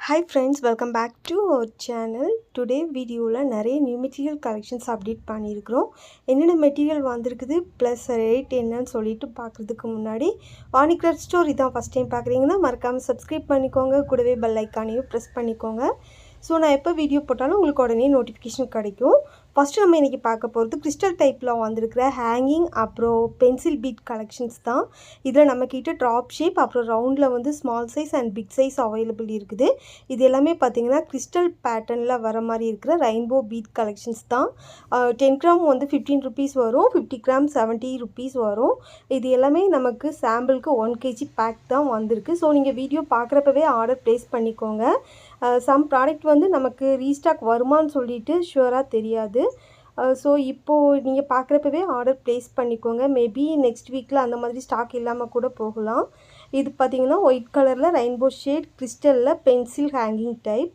Hi friends, welcome back to our channel. Today வீடியோவில் நிறைய new material collections update பண்ணியிருக்கிறோம். என்னென்ன மெட்டீரியல் வந்திருக்குது ப்ளஸ் ரேட் என்னன்னு சொல்லிட்டு பார்க்குறதுக்கு முன்னாடி வாணிக்ராஃப்ட் ஸ்டோர் இதான் ஃபஸ்ட் டைம் பார்க்குறீங்கன்னா மறக்காமல் சப்ஸ்கிரைப் பண்ணிக்கோங்க. கூடவே பெல் ஐக்கானையும் ப்ரெஸ் பண்ணிக்கோங்க. ஸோ நான் எப்போ வீடியோ போட்டாலும் உங்களுக்கு உடனே நோட்டிஃபிகேஷன் கிடைக்கும். ஃபஸ்ட்டு நம்ம இன்றைக்கி பார்க்க போகிறது கிறிஸ்டல் டைப்பில் வந்திருக்கிற ஹேங்கிங் அப்புறம் பென்சில் பீட் கலெக்ஷன்ஸ் தான். இதில் நம்மக்கிட்ட ட்ராப் ஷேப் அப்புறம் ரவுண்டில் வந்து small size and big size available இருக்குது. இது எல்லாமே பார்த்திங்கன்னா கிறிஸ்டல் பேட்டர்னில் வர மாதிரி இருக்கிற ரெயின்போ பீட் கலெக்ஷன்ஸ் தான். 10 கிராம் வந்து 15 ருபீஸ் வரும், 50 கிராம் 70 ருபீஸ் வரும். இது எல்லாமே நமக்கு சாம்பிளுக்கு 1 kg பேக் தான் வந்திருக்கு. ஸோ நீங்கள் வீடியோ பார்க்குறப்பவே ஆர்டர் ப்ளேஸ் பண்ணிக்கோங்க. சம் ப்ராடக்ட் வந்து நமக்கு ரீஸ்டாக் வருமானு சொல்லிட்டு ஷுவராக தெரியாது. ஸோ இப்போது நீங்கள் பார்க்குறப்பவே ஆர்டர் ப்ளேஸ் பண்ணிக்கோங்க. மேபி நெக்ஸ்ட் வீக்கில் அந்த மாதிரி ஸ்டாக் இல்லாமல் கூட போகலாம். இது பார்த்திங்கன்னா ஒயிட் கலரில் ரெயின்போ ஷேட் கிறிஸ்டலில் பென்சில் ஹேங்கிங் டைப்.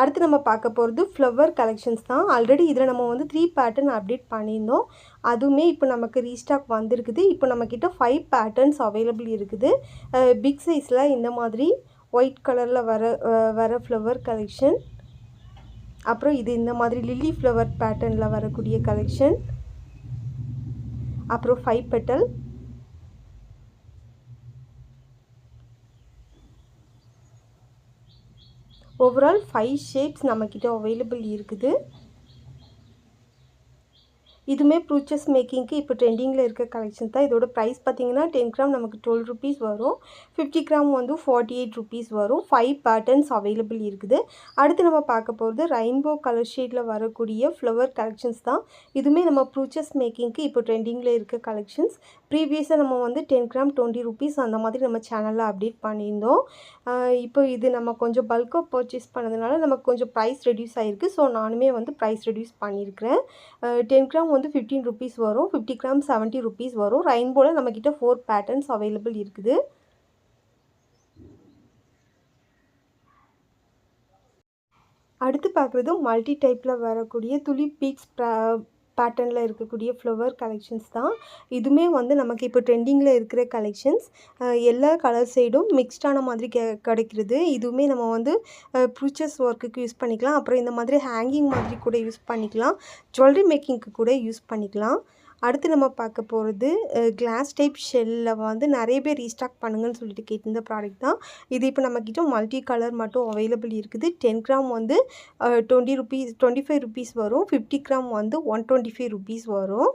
அடுத்து நம்ம பார்க்க போகிறது ஃப்ளவர் கலெக்ஷன்ஸ் தான். ஆல்ரெடி இதில் நம்ம வந்து 3 பேட்டர்ன் அப்டேட் பண்ணியிருந்தோம். அதுவுமே இப்போ நமக்கு ரீஸ்டாக் வந்திருக்குது. இப்போ நம்மக்கிட்ட 5 பேட்டர்ன்ஸ் அவைலபிள் இருக்குது. பிக் சைஸில் இந்த மாதிரி ஒயிட் கலரில் வர ஃப்ளவர் கலெக்ஷன், அப்புறம் இது இந்த மாதிரி லில்லி ஃப்ளவர் பேட்டர்னில் வரக்கூடிய கலெக்ஷன், அப்புறம் 5 பெட்டல், ஓவரால் 5 ஷேப்ஸ் நம்மக்கிட்ட அவைலபிள் இருக்குது. இதுவுமே ப்ரூச்சஸ் மேக்கிங்க்கு இப்போ ட்ரெண்டிங்கில் இருக்க கலெக்ஷன் தான். இதோட ப்ரைஸ் பார்த்திங்கன்னா 10 கிராம் நமக்கு 12 ருபீஸ் வரும், 50 கிராம் வந்து 48 ருபீஸ் வரும். 5 பேட்டர்ன்ஸ் அவைலபிள் இருக்குது. அடுத்து நம்ம பார்க்க போகிறது ரெயின்போ கலர் ஷேடில் வரக்கூடிய ஃப்ளவர் கலெக்ஷன்ஸ் தான். இதுவுமே நம்ம ப்ரூச்சஸ் மேக்கிங்க்கு இப்போ ட்ரெண்டிங்கில் இருக்க கலெக்ஷன்ஸ். ப்ரீவியஸாக நம்ம வந்து 10 கிராம் 20 ருபீஸ் அந்த மாதிரி நம்ம சேனலில் அப்டேட் பண்ணியிருந்தோம். இப்போ இது நம்ம கொஞ்சம் பல்காக பர்ச்சேஸ் பண்ணதுனால நமக்கு கொஞ்சம் ப்ரைஸ் ரெடியூஸ் ஆகிருக்கு. ஸோ நானுமே வந்து ப்ரைஸ் ரெடியூஸ் பண்ணியிருக்கிறேன். 10 கிராம் வந்து 15 ருபீஸ் வரும், 50 கிராம் 70 ருபீஸ் வரும். ரெயின்போவில் நம்மக்கிட்ட 4 பேட்டர்ன்ஸ் அவைலபிள் இருக்குது. அடுத்து பார்க்குறது மல்டி டைப்பில் வரக்கூடிய துலிப் பீட்ஸ் பேட்டர்னில் இருக்கக்கூடிய ஃப்ளவர் கலெக்ஷன்ஸ் தான். இதுவுமே வந்து நமக்கு இப்போ ட்ரெண்டிங்கில் இருக்கிற கலெக்ஷன்ஸ். எல்லா கலர் சைடும் மிக்ஸ்டான மாதிரி கிடைக்கிறது. இதுவுமே நம்ம வந்து ப்ரூச்சஸ் ஒர்க்குக்கு யூஸ் பண்ணிக்கலாம். அப்புறம் இந்த மாதிரி ஹேங்கிங் மாதிரி கூட யூஸ் பண்ணிக்கலாம். ஜுவல்லரி மேக்கிங்க்கு கூட யூஸ் பண்ணிக்கலாம். அடுத்து நம்ம பார்க்க போகிறது கிளாஸ் டைப் ஷெல்லில் வந்து நிறைய பேர் ரீஸ்டாக் பண்ணுங்கன்னு சொல்லிட்டு கேட்டிருந்த ப்ராடக்ட் தான். இது இப்போ நம்மக்கிட்ட மல்டி கலர் மட்டும் அவைலபிள் இருக்குது. 10 கிராம் வந்து 25 ருபீஸ் வரும், 50 கிராம் வந்து 125 ருபீஸ் வரும்.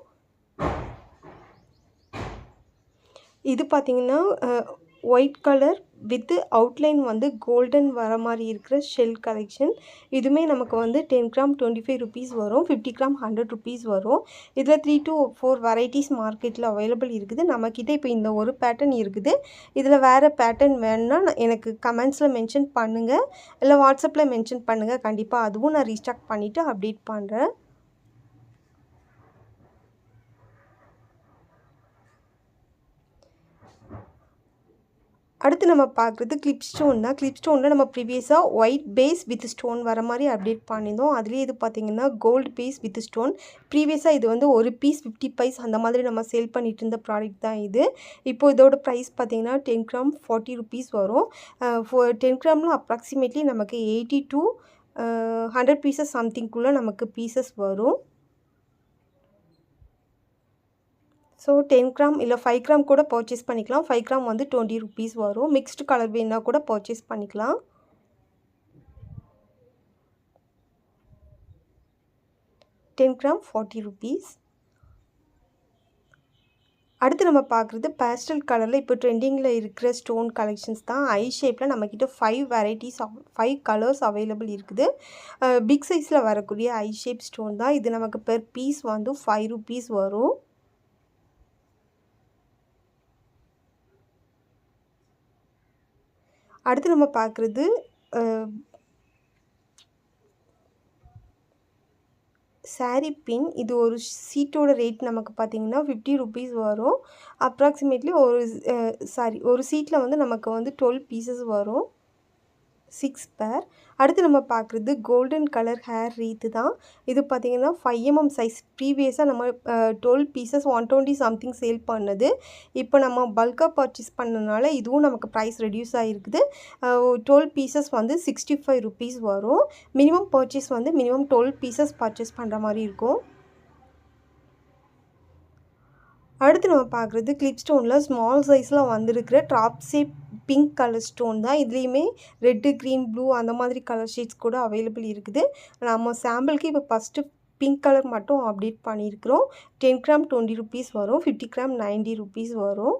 இது பார்த்திங்கன்னா ஒயிட் கலர் வித் அவுட்லைன் வந்து கோல்டன் வர மாதிரி இருக்கிற ஷெல் கலெக்ஷன். இதுவுமே நமக்கு வந்து 10 கிராம் 25 ருபீஸ் வரும், 50 கிராம் 100 ருபீஸ் வரும். இதில் 3 to 4 வெரைட்டிஸ் மார்க்கெட்டில் அவைலபிள் இருக்குது. நம்மக்கிட்ட இப்போ இந்த ஒரு பேட்டர்ன் இருக்குது. இதில் வேறு பேட்டர்ன் வேணுன்னா எனக்கு கமெண்ட்ஸில் மென்ஷன் பண்ணுங்கள், இல்லை வாட்ஸ்அப்பில் மென்ஷன் பண்ணுங்கள். கண்டிப்பாக அதுவும் நான் ரீஸ்டாக் பண்ணிவிட்டு அப்டேட் பண்ணுறேன். அடுத்து நம்ம பார்க்குறது கிளிப் ஸ்டோன் தான். கிளிப் ஸ்டோனில் நம்ம ப்ரீவியஸாக ஒயிட் பேஸ் வித் ஸ்டோன் வர மாதிரி அப்டேட் பண்ணியிருந்தோம். அதுலேயே இது பார்த்திங்கன்னா கோல்டு பேஸ் வித் ஸ்டோன். ப்ரீவியஸாக இது வந்து ஒரு பீஸ் 50 பைஸ் அந்த மாதிரி நம்ம சேல் பண்ணிகிட்டு இருந்த ப்ராடக்ட் தான் இது. இப்போது இதோட ப்ரைஸ் பார்த்திங்கன்னா 10 கிராம் 40 ருபீஸ் வரும். 10 கிராமில் அப்ராக்சிமேட்லி நமக்கு 80 to 100 பீசஸ் சம்திங்குள்ளே நமக்கு பீசஸ் வரும். ஸோ 10 கிராம் இல்லை 5 கிராம் கூட பர்ச்சேஸ் பண்ணிக்கலாம். 5 கிராம் வந்து 20 ருபீஸ் வரும். மிக்ஸ்டு கலர் வேணுன்னா கூட பர்ச்சேஸ் பண்ணிக்கலாம். $10 கிராம் 40 ருபீஸ். அடுத்து நம்ம பார்க்குறது பேஸ்டல் கலரில் இப்போ ட்ரெண்டிங்கில் இருக்கிற ஸ்டோன் கலெக்ஷன்ஸ் தான். ஐ ஷேப்பில் நம்மக்கிட்ட 5 வெரைட்டிஸ் 5 கலர்ஸ் அவைலபிள் இருக்குது. பிக் சைஸில் வரக்கூடிய ஐ ஷேப் ஸ்டோன் தான். இது நமக்கு பெர் பீஸ் வந்து 5 ருபீஸ் வரும். அடுத்து நம்ம பார்க்குறது சாரீ பின். இது ஒரு சீட்டோட ரேட் நமக்கு பார்த்திங்கன்னா 50 ருபீஸ் வரும். அப்ராக்சிமேட்லி ஒரு சீட்டில் வந்து நமக்கு வந்து 12 பீசஸ் வரும். 6 பேர். அடுத்து நம்ம பார்க்குறது கோல்டன் கலர் ஹேர் ரீத்து தான். இது பார்த்திங்கன்னா 5 mm சைஸ். ப்ரீவியஸாக நம்ம 12 பீசஸ் 120 சம்திங் சேல் பண்ணது. இப்போ நம்ம பல்காக பர்ச்சேஸ் பண்ணனால இதுவும் நமக்கு ப்ரைஸ் ரெடியூஸ் ஆகிருக்குது. 12 பீசஸ் வந்து 65 ருபீஸ் வரும். மினிமம் பர்ச்சேஸ் வந்து மினிமம் 12 பீசஸ் பர்ச்சேஸ் பண்ணுற மாதிரி இருக்கும். அடுத்து நம்ம பார்க்குறது கிளிப் ஸ்டோனில் ஸ்மால் சைஸில் வந்திருக்கிற top shape pink colour stone தான். இதுலேயுமே ரெட்டு, க்ரீன், ப்ளூ அந்த மாதிரி கலர் ஷேட்ஸ் கூட அவைலபிள் இருக்குது. நம்ம சாம்பிளுக்கு இப்போ ஃபஸ்ட்டு பிங்க் கலர் மட்டும் அப்டேட் பண்ணியிருக்கிறோம். 10 கிராம் 20 ருபீஸ் வரும். 50 கிராம் 90 ருபீஸ் வரும்.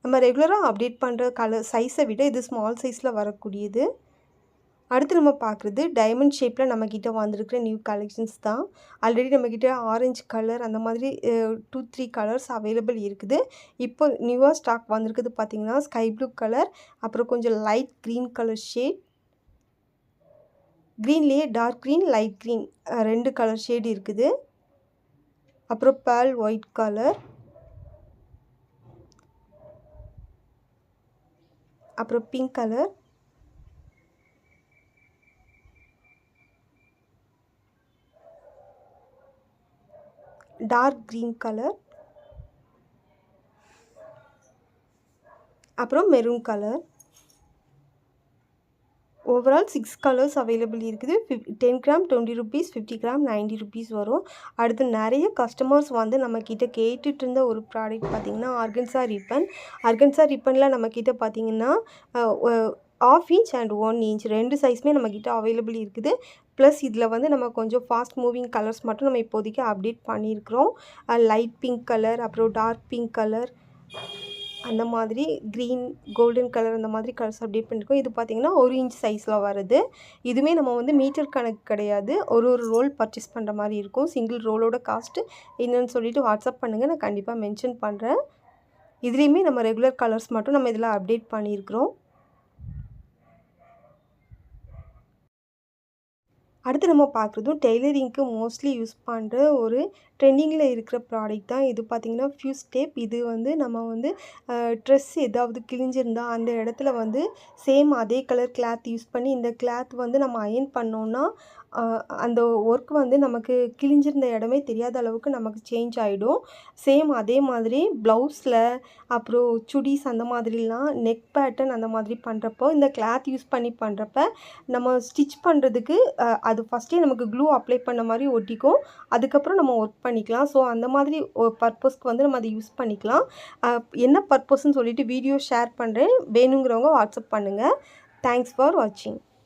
நம்ம ரெகுலராக அப்டேட் பண்ணுற கலர் சைஸை விட இது ஸ்மால் சைஸில் வரக்கூடியது. அடுத்து நம்ம பார்க்குறது டைமண்ட் ஷேப்பில் நம்மக்கிட்ட வந்திருக்கிற நியூ கலெக்ஷன்ஸ் தான். ஆல்ரெடி நம்மக்கிட்ட ஆரஞ்சு கலர் அந்த மாதிரி 2-3 கலர்ஸ் அவைலபிள் இருக்குது. இப்போ நியூவாக ஸ்டாக் வந்திருக்குது பார்த்திங்கன்னா ஸ்கை ப்ளூ கலர், அப்புறம் கொஞ்சம் லைட் க்ரீன் கலர் ஷேட், க்ரீன்லேயே dark green, light green 2 colour shade இருக்குது. அப்புறம் பேர்ல் ஒயிட் கலர், அப்புறம் pink colour, dark green colour, அப்புறம் maroon colour. Overall 6 colours available இருக்குது. 10 கிராம் 20 ருபீஸ், 50 கிராம் 90 ருபீஸ் வரும். அடுத்து நிறைய கஸ்டமர்ஸ் வந்து நம்மக்கிட்ட கேட்டுட்டு இருந்த ஒரு ப்ராடக்ட் பார்த்திங்கன்னா ஆர்கன்சா ரிப்பன். ஆர்கன்சா ரிப்பனில் நம்மக்கிட்ட பார்த்திங்கன்னா 1/2 இன்ச் அண்ட் 1 இன்ச் 2 சைஸுமே நம்மக்கிட்ட அவைலபிள் இருக்குது. ப்ளஸ் இதில் வந்து நம்ம கொஞ்சம் ஃபாஸ்ட் மூவிங் கலர்ஸ் மட்டும் நம்ம இப்போதைக்கு அப்டேட் பண்ணியிருக்கிறோம். லைட் பிங்க் கலர், அப்புறம் டார்க் பிங்க் கலர், அந்த மாதிரி க்ரீன், கோல்டன் கலர் அந்த மாதிரி கலர்ஸ் அப்டேட் பண்ணியிருக்கோம். இது பார்த்திங்கன்னா 1 இன்ச் சைஸில் வருது. இதுவுமே நம்ம வந்து மீட்டர் கணக்கு கிடையாது, ஒரு ரோல் பர்ச்சேஸ் பண்ணுற மாதிரி இருக்கும். சிங்கிள் ரோலோட காஸ்ட்டு என்னன்னு சொல்லிவிட்டு வாட்ஸ்அப் பண்ணுங்கள், நான் கண்டிப்பாக மென்ஷன் பண்ணுறேன். இதுலேயுமே நம்ம ரெகுலர் கலர்ஸ் மட்டும் நம்ம இதில் அப்டேட் பண்ணியிருக்கிறோம். அடுத்து நம்ம பார்க்குறதும் டெய்லரிங்க்கு மோஸ்ட்லி யூஸ் பண்ணுற ஒரு ட்ரெண்டிங்கில் இருக்கிற ப்ராடக்ட் தான். இது பார்த்திங்கன்னா ஃப்யூஸ் டேப். இது வந்து நம்ம வந்து ட்ரெஸ் ஏதாவது கிழிஞ்சிருந்தால் அந்த இடத்துல வந்து சேம் அதே கலர் கிளாத் யூஸ் பண்ணி இந்த கிளாத் வந்து நம்ம அயர்ன் பண்ணோன்னா அந்த ஒர்க் வந்து நமக்கு கிழிஞ்சிருந்த இடமே தெரியாத அளவுக்கு நமக்கு சேஞ்ச் ஆகிடும். சேம் அதே மாதிரி ப்ளவுஸில், அப்புறம் சுடிஸ் அந்த மாதிரிலாம் நெக் பேட்டர்ன் அந்த மாதிரி பண்ணுறப்போ இந்த கிளாத் யூஸ் பண்ணி பண்ணுறப்ப நம்ம ஸ்டிச் பண்ணுறதுக்கு அது ஃபஸ்ட்டே நமக்கு க்ளூ அப்ளை பண்ண மாதிரி ஒட்டிக்கும். அதுக்கப்புறம் நம்ம ஒர்க் பண்ணிக்கலாம். ஸோ அந்த மாதிரி பர்பஸ்க்கு வந்து நம்ம அதை யூஸ் பண்ணிக்கலாம். என்ன பர்பஸ்ன்னு சொல்லிட்டு வீடியோ ஷேர் பண்ணுறேன். வேணுங்கிறவங்க வாட்ஸ்அப் பண்ணுங்கள். தேங்க்ஸ் ஃபார் வாட்சிங்.